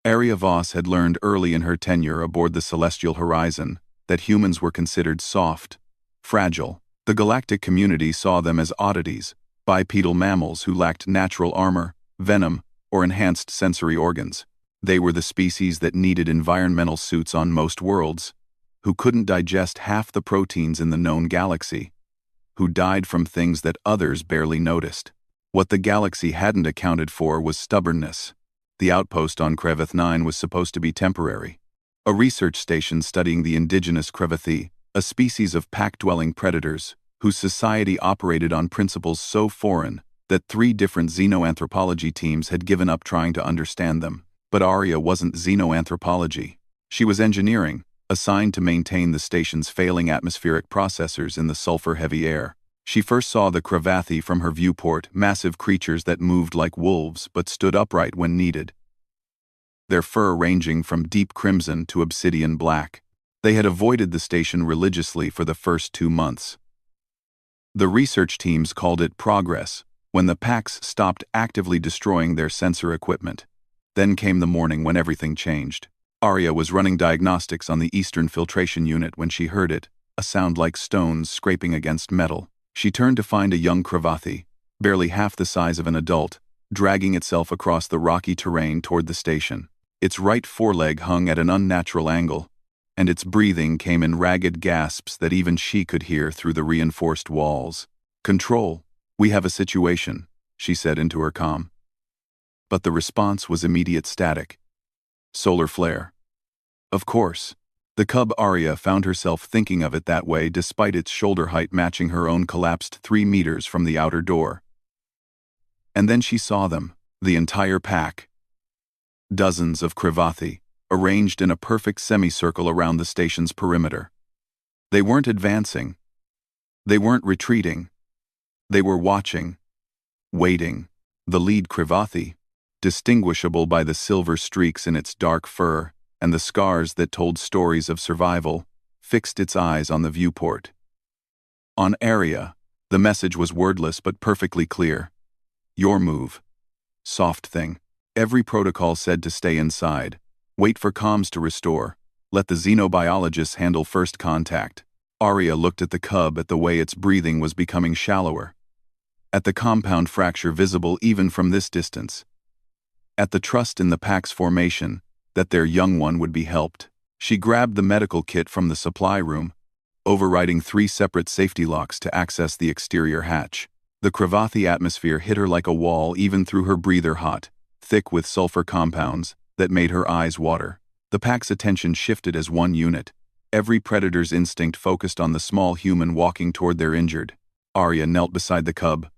Arya Voss had learned early in her tenure aboard the Celestial Horizon that humans were considered soft, fragile. The galactic community saw them as oddities, bipedal mammals who lacked natural armor, venom, or enhanced sensory organs. They were the species that needed environmental suits on most worlds, who couldn't digest half the proteins in the known galaxy, who died from things that others barely noticed. What the galaxy hadn't accounted for was stubbornness. The outpost on Kreveth 9 was supposed to be temporary. A research station studying the indigenous Krevethi, a species of pack-dwelling predators, whose society operated on principles so foreign that 3 different xenoanthropology teams had given up trying to understand them. But Arya wasn't xenoanthropology. She was engineering, assigned to maintain the station's failing atmospheric processors in the sulfur-heavy air. She first saw the Krevathi from her viewport, massive creatures that moved like wolves but stood upright when needed, their fur ranging from deep crimson to obsidian black. They had avoided the station religiously for the first 2 months. The research teams called it progress when the packs stopped actively destroying their sensor equipment. Then came the morning when everything changed. Arya was running diagnostics on the Eastern Filtration Unit when she heard it, a sound like stones scraping against metal. She turned to find a young Krevathi, barely half the size of an adult, dragging itself across the rocky terrain toward the station. Its right foreleg hung at an unnatural angle, and its breathing came in ragged gasps that even she could hear through the reinforced walls. "Control, we have a situation," she said into her comm. But the response was immediate static. Solar flare. Of course. The cub Arya found herself thinking of it that way despite its shoulder height matching her own collapsed 3 meters from the outer door. And then she saw them, the entire pack. Dozens of Krevathi, arranged in a perfect semicircle around the station's perimeter. They weren't advancing. They weren't retreating. They were watching. Waiting. The lead Krevathi, distinguishable by the silver streaks in its dark fur and the scars that told stories of survival, fixed its eyes on the viewport. On Arya, the message was wordless but perfectly clear. "Your move. Soft thing." Every protocol said to stay inside, wait for comms to restore, let the xenobiologists handle first contact. Arya looked at the cub at the way its breathing was becoming shallower, at the compound fracture visible even from this distance, at the trust in the pack's formation that their young one would be helped. She grabbed the medical kit from the supply room, overriding 3 separate safety locks to access the exterior hatch. The Krevathi atmosphere hit her like a wall even through her breather hot, thick with sulfur compounds that made her eyes water. The pack's attention shifted as one unit. Every predator's instinct focused on the small human walking toward their injured. Arya knelt beside the cub.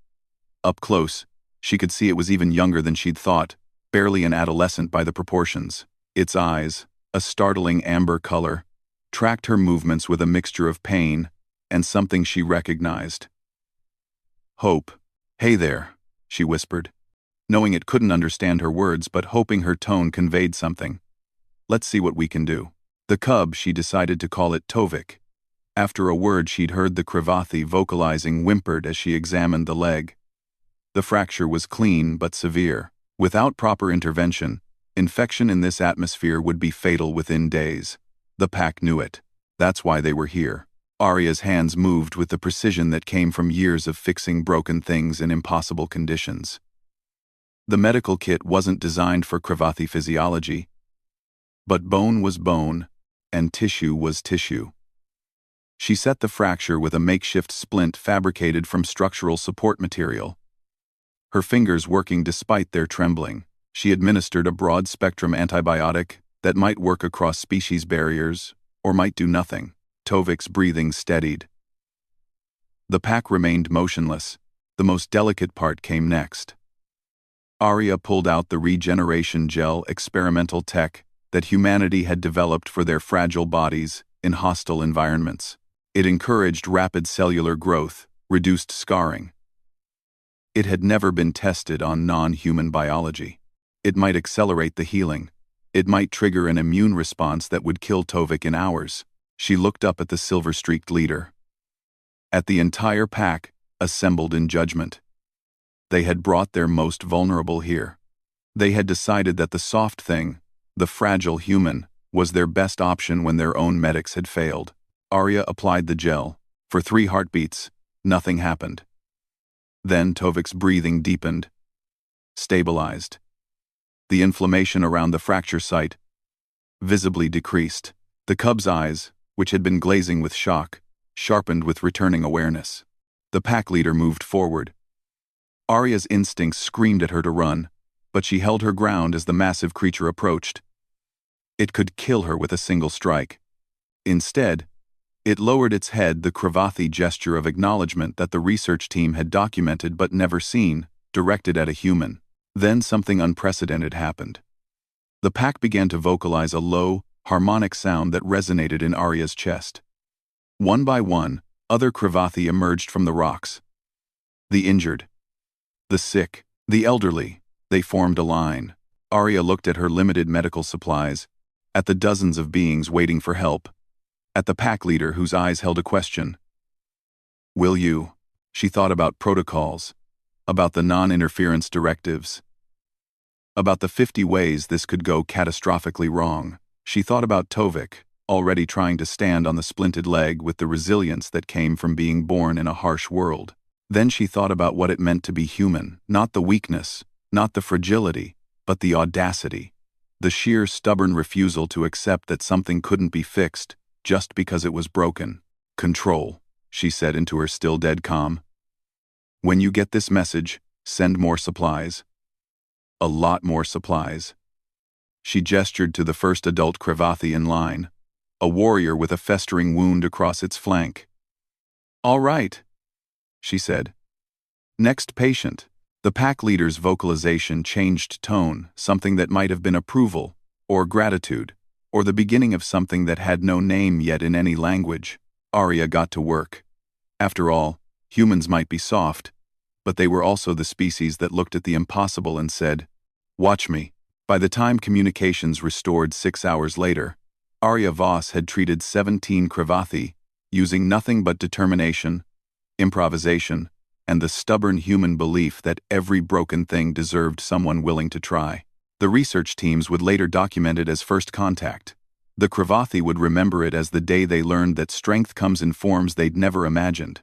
Up close, she could see it was even younger than she'd thought, barely an adolescent by the proportions. Its eyes, a startling amber color, tracked her movements with a mixture of pain and something she recognized. "Hope. Hey there," she whispered, knowing it couldn't understand her words but hoping her tone conveyed something. "Let's see what we can do." The cub, she decided to call it Tovik. After a word she'd heard the Krevathi vocalizing whimpered as she examined the leg. The fracture was clean but severe. Without proper intervention, infection in this atmosphere would be fatal within days. The pack knew it. That's why they were here. Arya's hands moved with the precision that came from years of fixing broken things in impossible conditions. The medical kit wasn't designed for Krevathi physiology, but bone was bone, and tissue was tissue. She set the fracture with a makeshift splint fabricated from structural support material. Her fingers working despite their trembling, she administered a broad-spectrum antibiotic that might work across species barriers, or might do nothing. Tovik's breathing steadied. The pack remained motionless. The most delicate part came next. Arya pulled out the regeneration gel experimental tech that humanity had developed for their fragile bodies in hostile environments. It encouraged rapid cellular growth, reduced scarring. It had never been tested on non-human biology. It might accelerate the healing. It might trigger an immune response that would kill Tovik in hours. She looked up at the silver-streaked leader. At the entire pack, assembled in judgment. They had brought their most vulnerable here. They had decided that the soft thing, The fragile human was their best option when their own medics had failed. Arya applied the gel. For 3 heartbeats, nothing happened. Then Tovik's breathing deepened, stabilized. The inflammation around the fracture site visibly decreased. The cub's eyes, which had been glazing with shock, sharpened with returning awareness. The pack leader moved forward. Arya's instincts screamed at her to run, but she held her ground as the massive creature approached. It could kill her with a single strike. Instead, it lowered its head, the Cravathi gesture of acknowledgement that the research team had documented but never seen, directed at a human. Then something unprecedented happened. The pack began to vocalize a low, harmonic sound that resonated in Arya's chest. One by one, other Cravathi emerged from the rocks. The injured, the sick, the elderly, they formed a line. Arya looked at her limited medical supplies, at the dozens of beings waiting for help, at the pack leader whose eyes held a question. Will you? She thought about protocols, about the non-interference directives, about the 50 ways this could go catastrophically wrong. She thought about Tovik, already trying to stand on the splinted leg with the resilience that came from being born in a harsh world. Then she thought about what it meant to be human, not the weakness, not the fragility, but the audacity, the sheer stubborn refusal to accept that something couldn't be fixed just because it was broken. Control, she said into her still dead calm. When you get this message, send more supplies. A lot more supplies. She gestured to the first adult Cravathi in line, a warrior with a festering wound across its flank. All right, she said. Next patient. The pack leader's vocalization changed tone, something that might have been approval, or gratitude, or the beginning of something that had no name yet in any language. Arya got to work. After all, humans might be soft, but they were also the species that looked at the impossible and said, "Watch me." By the time communications restored 6 hours later, Arya Voss had treated 17 Cravathi, using nothing but determination, improvisation, and the stubborn human belief that every broken thing deserved someone willing to try. The research teams would later document it as first contact. The Cravathi would remember it as the day they learned that strength comes in forms they'd never imagined.